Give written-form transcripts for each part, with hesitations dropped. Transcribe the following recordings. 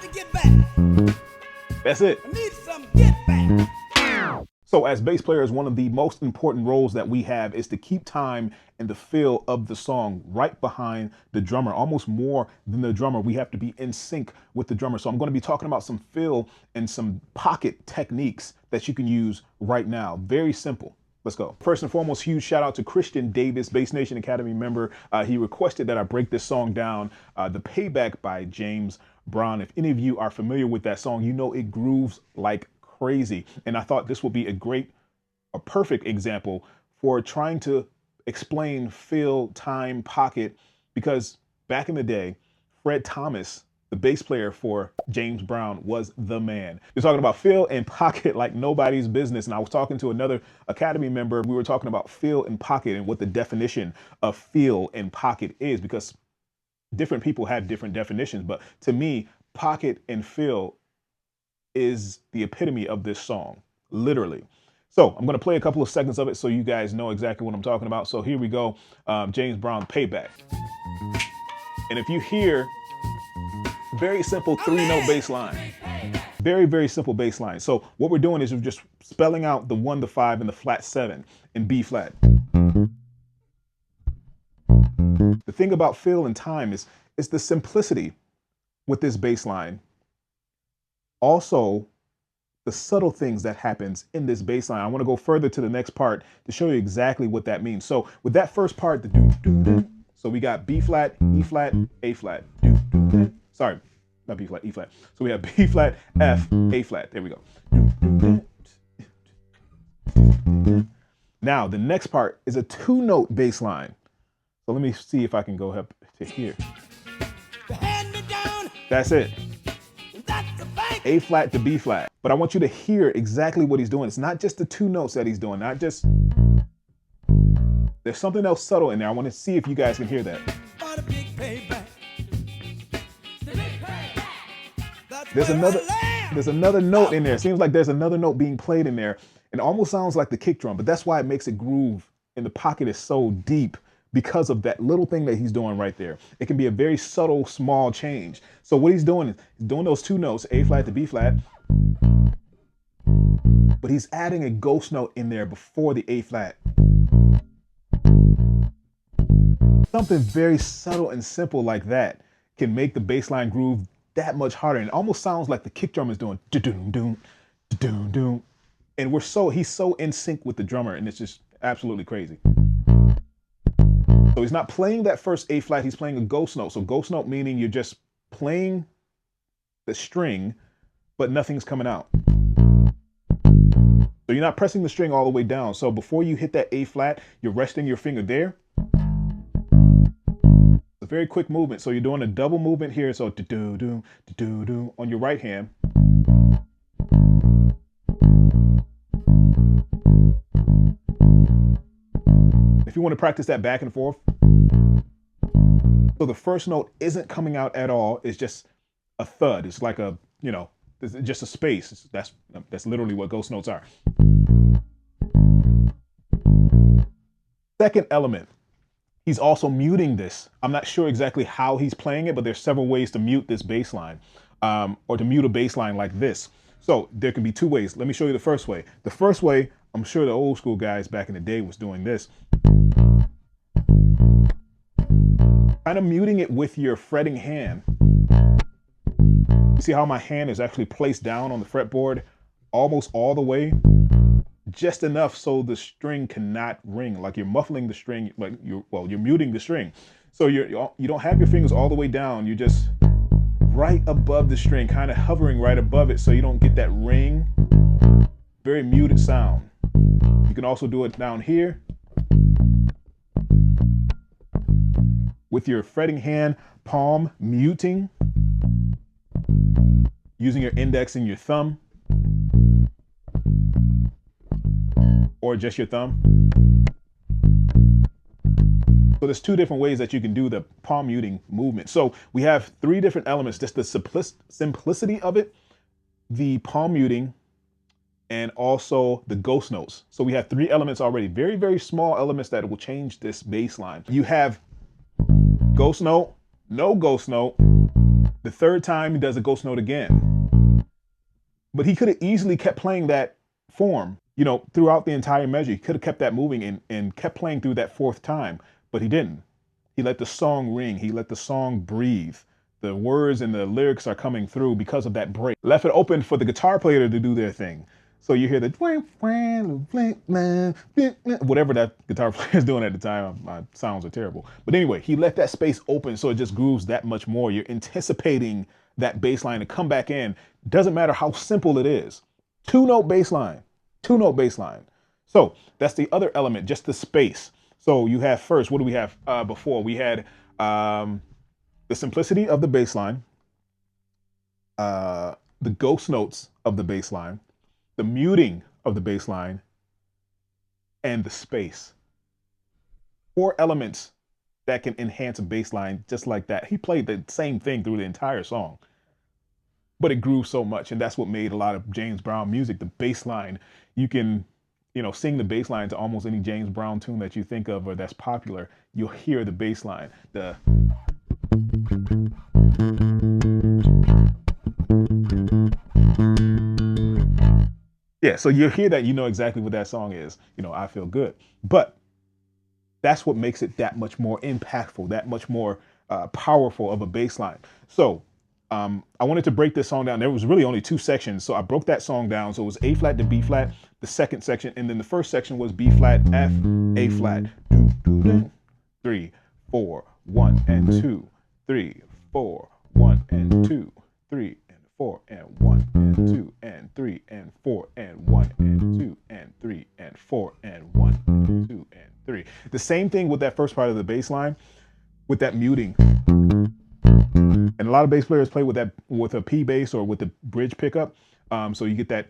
to get back. That's it. I need some get back. So as bass players, one of the most important roles that we have is to keep time and the feel of the song right behind the drummer. Almost more than the drummer, we have to be in sync with the drummer. So I'm going to be talking about some feel and some pocket techniques that you can use right now. Very simple. Let's go. First and foremost, huge shout out to Christian Davis, Bass Nation Academy member. He requested that I break this song down, The Payback by James Brown. If any of you are familiar with that song, you know it grooves like crazy. And I thought this would be a perfect example for trying to explain feel, time, pocket, because back in the day, Fred Thomas, the bass player for James Brown, was the man. You're talking about feel and pocket like nobody's business. And I was talking to another Academy member. We were talking about feel and pocket and what the definition of feel and pocket is, because different people have different definitions. But to me, pocket and feel is the epitome of this song, literally. So I'm going to play a couple of seconds of it so you guys know exactly what I'm talking about. So here we go. James Brown, Payback. And if you hear, very simple 3-note bass line. Very, very simple bass line. So what we're doing is we're just spelling out the 1, the 5, and the flat 7 in B flat. The thing about feel and time is the simplicity with this bass line. Also, the subtle things that happens in this bass line. I want to go further to the next part to show you exactly what that means. So with that first part, the do, do, do. So we got B flat, E flat, A flat, do, do, do. Sorry, not B flat, E flat. So we have B flat, F, A flat. There we go. Now the next part is a 2-note bass line. So let me see if I can go up to here. That's it. A flat to B flat. But I want you to hear exactly what he's doing. It's not just the 2 notes that he's doing, not just, there's something else subtle in there. I want to see if you guys can hear that. There's another note in there. It seems like there's another note being played in there. It almost sounds like the kick drum, but that's why it makes it groove and the pocket is so deep, because of that little thing that he's doing right there. It can be a very subtle, small change. So what he's doing is he's doing those 2 notes, A flat to B flat, but he's adding a ghost note in there before the A flat. Something very subtle and simple like that can make the bass line groove that much harder. And it almost sounds like the kick drum is doing da-doom, doom, da-doom, doom. And he's so in sync with the drummer, and it's just absolutely crazy. So he's not playing that first A flat, he's playing a ghost note. So ghost note meaning you're just playing the string, but nothing's coming out. So you're not pressing the string all the way down. So before you hit that A flat, you're resting your finger there. It's a very quick movement. So you're doing a double movement here. So do-do-do, do-do-do on your right hand. If you want to practice that back and forth. So the first note isn't coming out at all. It's just a thud. It's like a, it's just a space. That's literally what ghost notes are. Second element, he's also muting this. I'm not sure exactly how he's playing it, but there's several ways to mute this bass line, or to mute a bass line like this. So there can be 2 ways. Let me show you the first way. The first way, I'm sure the old school guys back in the day was doing this. Kind of muting it with your fretting hand. You see how my hand is actually placed down on the fretboard almost all the way? Just enough so the string cannot ring, like you're muffling the string, like you're muting the string. So you don't have your fingers all the way down, you're just right above the string, kind of hovering right above it so you don't get that ring. Very muted sound. You can also do it down here with your fretting hand, palm muting, using your index and your thumb, or just your thumb. So there's 2 different ways that you can do the palm muting movement. So we have 3 different elements, just the simplicity of it, the palm muting, and also the ghost notes. So we have 3 elements already, very, very small elements that will change this bass line. You have ghost note, no ghost note, The third time he does a ghost note again. But he could have easily kept playing that form, you know, throughout the entire measure. He could have kept that moving and kept playing through that fourth time, but he didn't. He let the song ring. He let the song breathe. The words and the lyrics are coming through because of that break. Left it open for the guitar player to do their thing. So you hear the whatever that guitar player is doing at the time. My sounds are terrible. But anyway, he left that space open so it just grooves that much more. You're anticipating that bass line to come back in. Doesn't matter how simple it is. Two-note bass line. Two-note bass line. So that's the other element, just the space. So you have first, what do we have before? We had the simplicity of the bass line, the ghost notes of the bass line, the muting of the bass line, and the space. 4 elements that can enhance a bass line just like that. He played the same thing through the entire song, but it grew so much, and that's what made a lot of James Brown music. The bass line, you can, you know, sing the bass line to almost any James Brown tune that you think of or that's popular. You'll hear the bass line. Yeah, so you hear that, you know exactly what that song is. You know, I Feel Good. But that's what makes it that much more impactful, that much more powerful of a bass line. So I wanted to break this song down. There was really only 2 sections, so I broke that song down. So it was A flat to B flat, the second section, and then the first section was B flat, F, A flat, 3, 4, 1 and 2, 3, 4, 1 and 2, 3 and 4 and 1 and 2 and 3 and 4 and 1 and 2 and 3 and 4 and 1 and 2 and 3. The same thing with that first part of the bass line, with that muting. And a lot of bass players play with that, with a P bass or with the bridge pickup. So you get that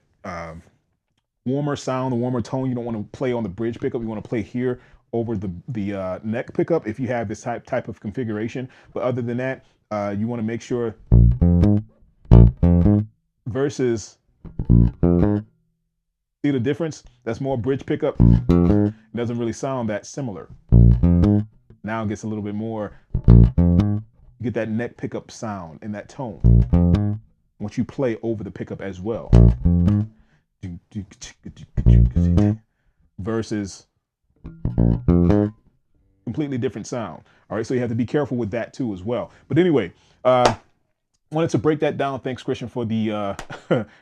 warmer sound, the warmer tone. You don't want to play on the bridge pickup. You want to play here over the neck pickup if you have this type of configuration. But other than that, you want to make sure versus, see the difference? That's more bridge pickup. It doesn't really sound that similar. Now it gets a little bit more, you get that neck pickup sound and that tone once you play over the pickup as well. Versus completely different sound. All right, so you have to be careful with that too as well. But anyway, wanted to break that down. Thanks, Christian, for the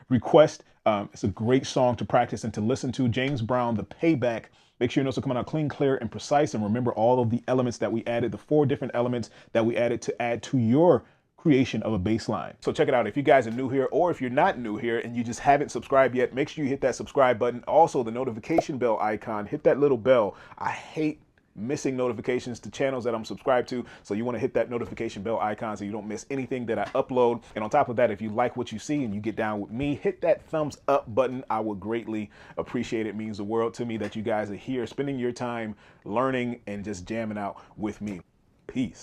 request. It's a great song to practice and to listen to. James Brown, The Payback. Make sure your notes are coming out clean, clear, and precise. And remember all of the elements that we added, the 4 different elements that we added to add to your creation of a bass line. So check it out. If you guys are new here, or if you're not new here and you just haven't subscribed yet, make sure you hit that subscribe button. Also, the notification bell icon, hit that little bell. I hate missing notifications to channels that I'm subscribed to. So you want to hit that notification bell icon so you don't miss anything that I upload. And on top of that, if you like what you see and you get down with me, hit that thumbs up button. I would greatly appreciate it. It means the world to me that you guys are here spending your time learning and just jamming out with me. Peace.